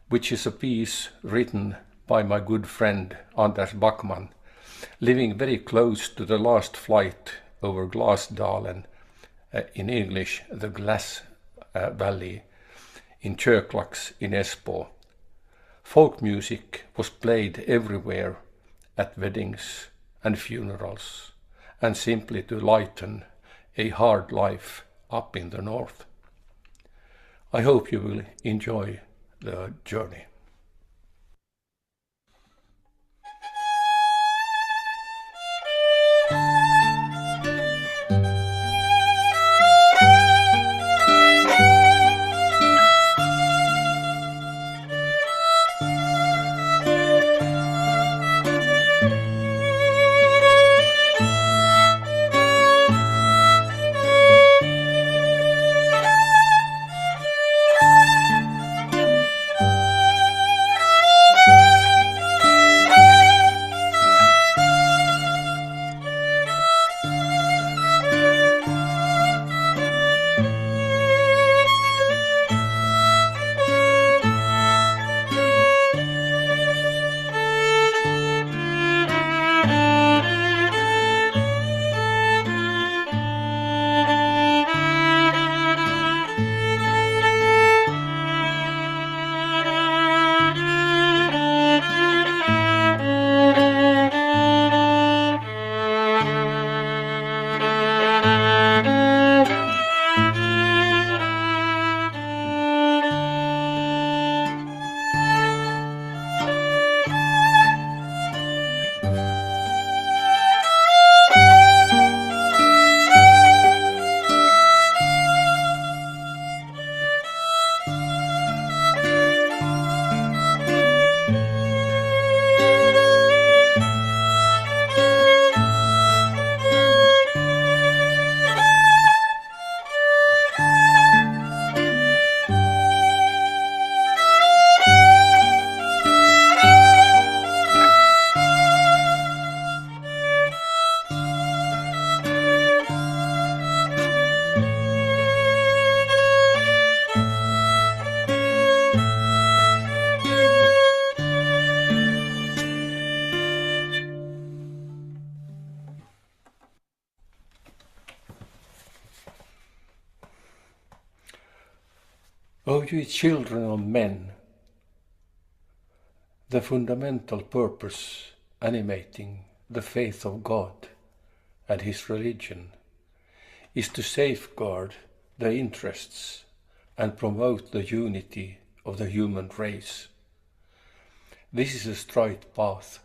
which is a piece written by my good friend Anders Backman, living very close to the last flight over Glasdalen, in English the Glass Valley, in Kyrklax in Espoo. Folk music was played everywhere at weddings and funerals, and simply to lighten a hard life up in the north. I hope you will enjoy the journey. O ye children of men, the fundamental purpose animating the faith of God and his religion is to safeguard the interests and promote the unity of the human race. This is a straight path,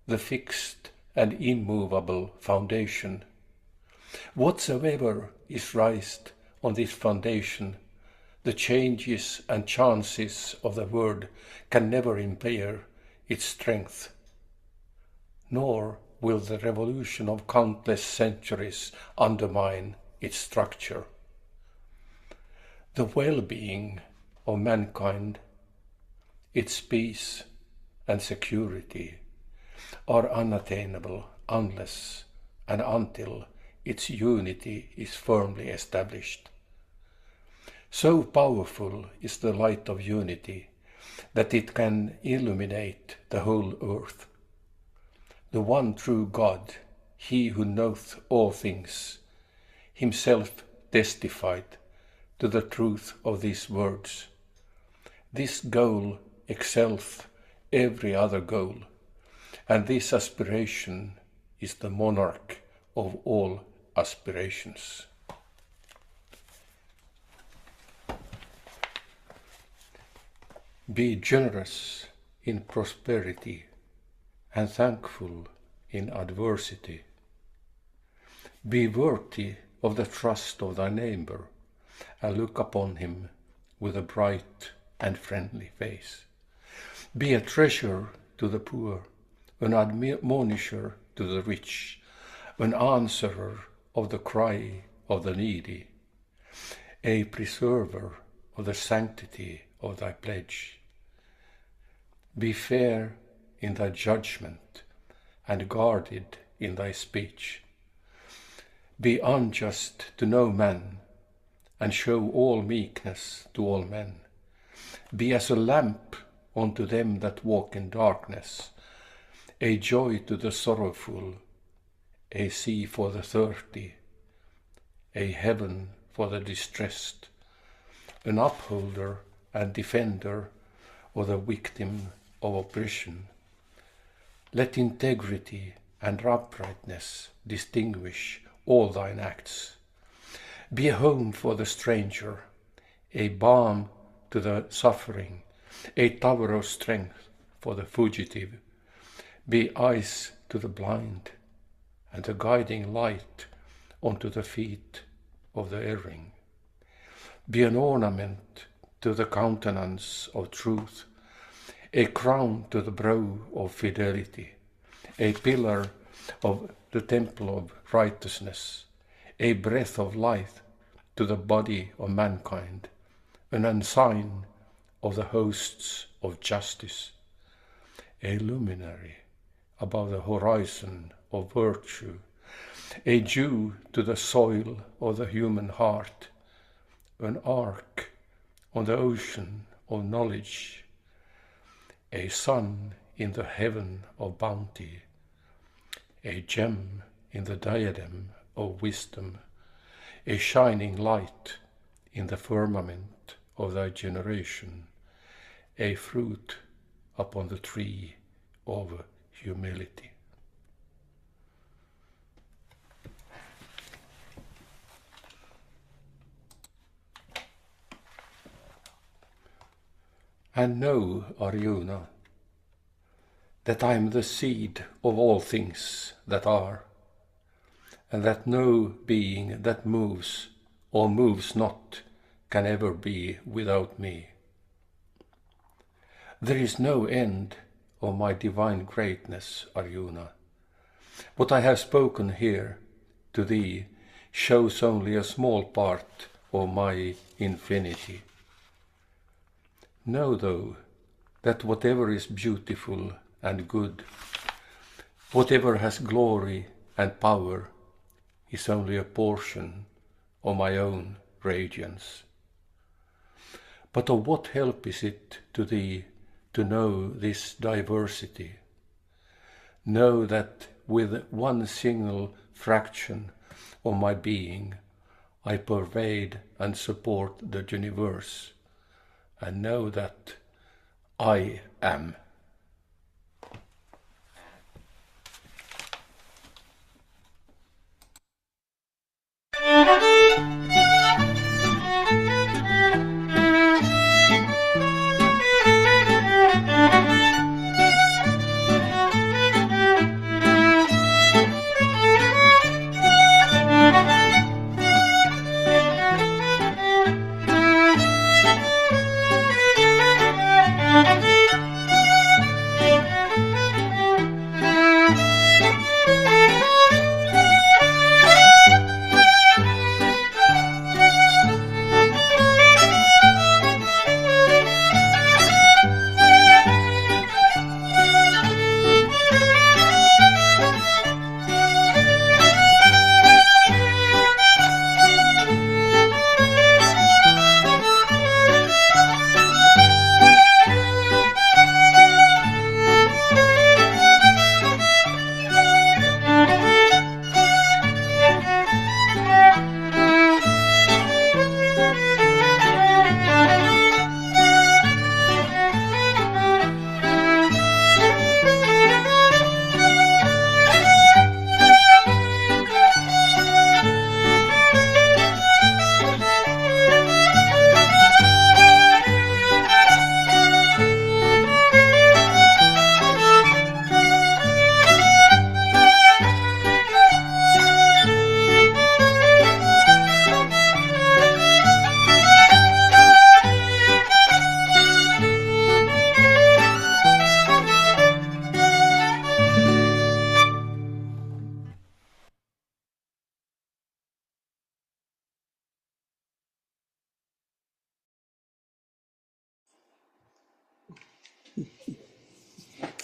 the fixed and immovable foundation. Whatsoever is raised on this foundation, the changes and chances of the word can never impair its strength, nor will the revolution of countless centuries undermine its structure. The well-being of mankind, its peace and security are unattainable unless and until its unity is firmly established. So powerful is the light of unity that it can illuminate the whole earth. The one true God, he who knoweth all things, himself testified to the truth of these words. This goal excelleth every other goal, and this aspiration is the monarch of all aspirations. Be generous in prosperity and thankful in adversity. Be worthy of the trust of thy neighbor, and look upon him with a bright and friendly face. Be a treasure to the poor, an admonisher to the rich, an answerer of the cry of the needy, a preserver of the sanctity of thy pledge. Be fair in thy judgment and guarded in thy speech. Be unjust to no man, and show all meekness to all men. Be as a lamp unto them that walk in darkness, a joy to the sorrowful, a sea for the thirsty, a heaven for the distressed, an upholder and defender of the victim of oppression. Let integrity and uprightness distinguish all thine acts. Be a home for the stranger, a balm to the suffering, a tower of strength for the fugitive. Be eyes to the blind, and a guiding light unto the feet of the erring. Be an ornament to the countenance of truth, a crown to the brow of fidelity, a pillar of the temple of righteousness, a breath of life to the body of mankind, an ensign of the hosts of justice, a luminary above the horizon of virtue, a dew to the soil of the human heart, an ark on the ocean of knowledge, a sun in the heaven of bounty, a gem in the diadem of wisdom, a shining light in the firmament of thy generation, a fruit upon the tree of humility. And know, Arjuna, that I am the seed of all things that are, and that no being that moves or moves not can ever be without me. There is no end of my divine greatness, Arjuna. What I have spoken here to thee shows only a small part of my infinity. Know, though, that whatever is beautiful and good, whatever has glory and power, is only a portion of my own radiance. But of what help is it to thee to know this diversity? Know that with one single fraction of my being, I pervade and support the universe, and know that I am.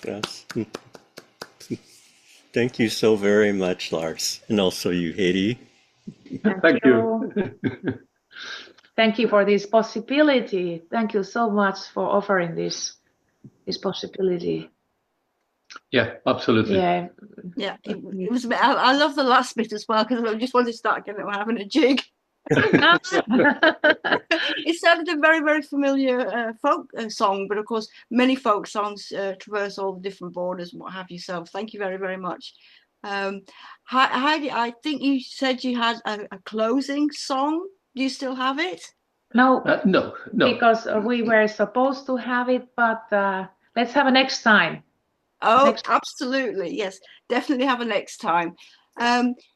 Yes. Thank you so very much, Lars, and also you, Heidi. Thank you. Thank you for this possibility. Thank you so much for offering this possibility. Yeah, absolutely. Yeah. Yeah, it was. I love the last bit as well because I just wanted to start having a jig. It sounded a very, very familiar folk song, but of course, many folk songs traverse all the different borders and what have you. So, thank you very, very much. Heidi, I think you said you had a closing song. Do you still have it? No, no, because we were supposed to have it, but let's have a next time. Oh, absolutely. Yes, definitely have a next time.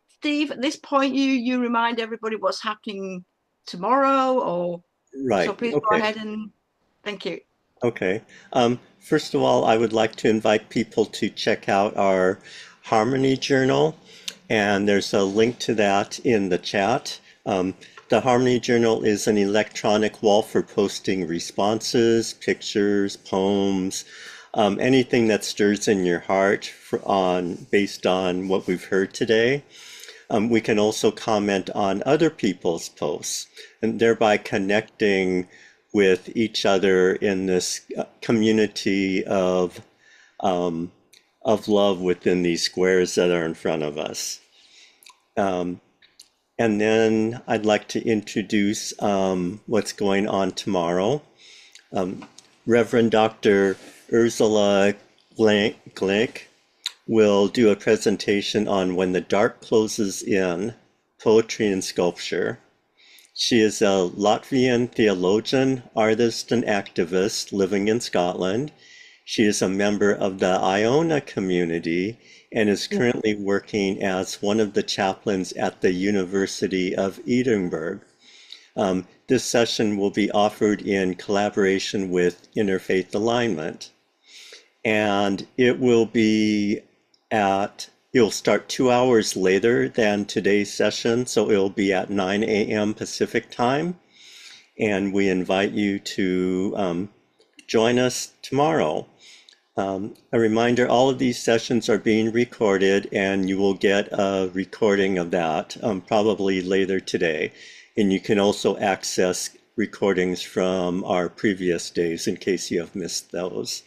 Steve, at this point, you remind everybody what's happening tomorrow, or right. So please go ahead and thank you. Okay. First of all, I would like to invite people to check out our Harmony Journal, and there's a link to that in the chat. The Harmony Journal is an electronic wall for posting responses, pictures, poems, anything that stirs in your heart based on what we've heard today. We can also comment on other people's posts and thereby connecting with each other in this community of love within these squares that are in front of us. And then I'd like to introduce what's going on tomorrow. Reverend Dr. Ursula Glenk will do a presentation on When the Dark Closes In, Poetry and Sculpture. She is a Latvian theologian, artist, and activist living in Scotland. She is a member of the Iona community and is currently working as one of the chaplains at the University of Edinburgh. This session will be offered in collaboration with Interfaith Alignment. And it will be it'll start 2 hours later than today's session, so it'll be at 9 a.m. Pacific time. And we invite you to join us tomorrow. A reminder, all of these sessions are being recorded, and you will get a recording of that probably later today. And you can also access recordings from our previous days in case you have missed those.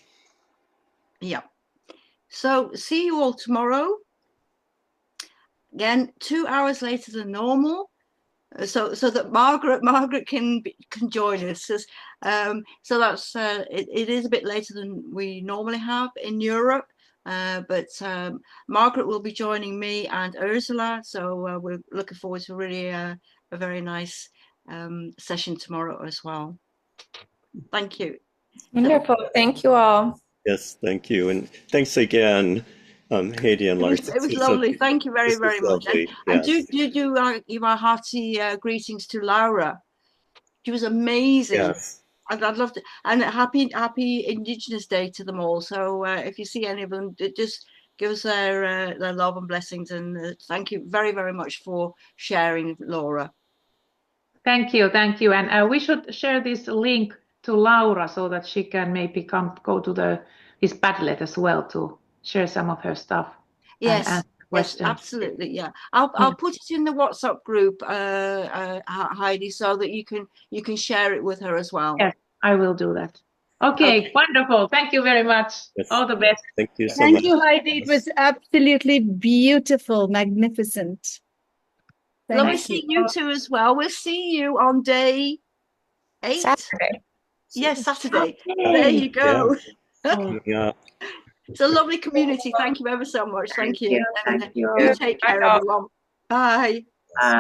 Yeah. So see you all tomorrow. Again, 2 hours later than normal, so that Margaret can join us. So that's it is a bit later than we normally have in Europe, but Margaret will be joining me and Ursula. So we're looking forward to really a very nice session tomorrow as well. Thank you. Wonderful. Thank you all. Yes, thank you. And thanks again, Heidi and Lars. It was lovely. Thank you very, very much. And yes. do give our hearty greetings to Laura. She was amazing. Yes. And I'd love to. And happy Indigenous Day to them all. So if you see any of them, just give us their love and blessings. And thank you very, very much for sharing, Laura. Thank you. And we should share this link to Laura so that she can maybe go to this Padlet as well to share some of her stuff. Yes, yes, absolutely. Yeah, I'll put it in the WhatsApp group, Heidi, so that you can share it with her as well. Yes, I will do that. Okay. Wonderful. Thank you very much. Yes. All the best. Thank you so much. much. Thank you, Heidi. It was absolutely beautiful, magnificent. Lovely seeing you too as well. We'll see you on day 8. Saturday. Yes, Saturday. There you go. Yeah. It's a lovely community. Thank you ever so much. Thank you. Thank you. You take care, everyone. Bye. Bye.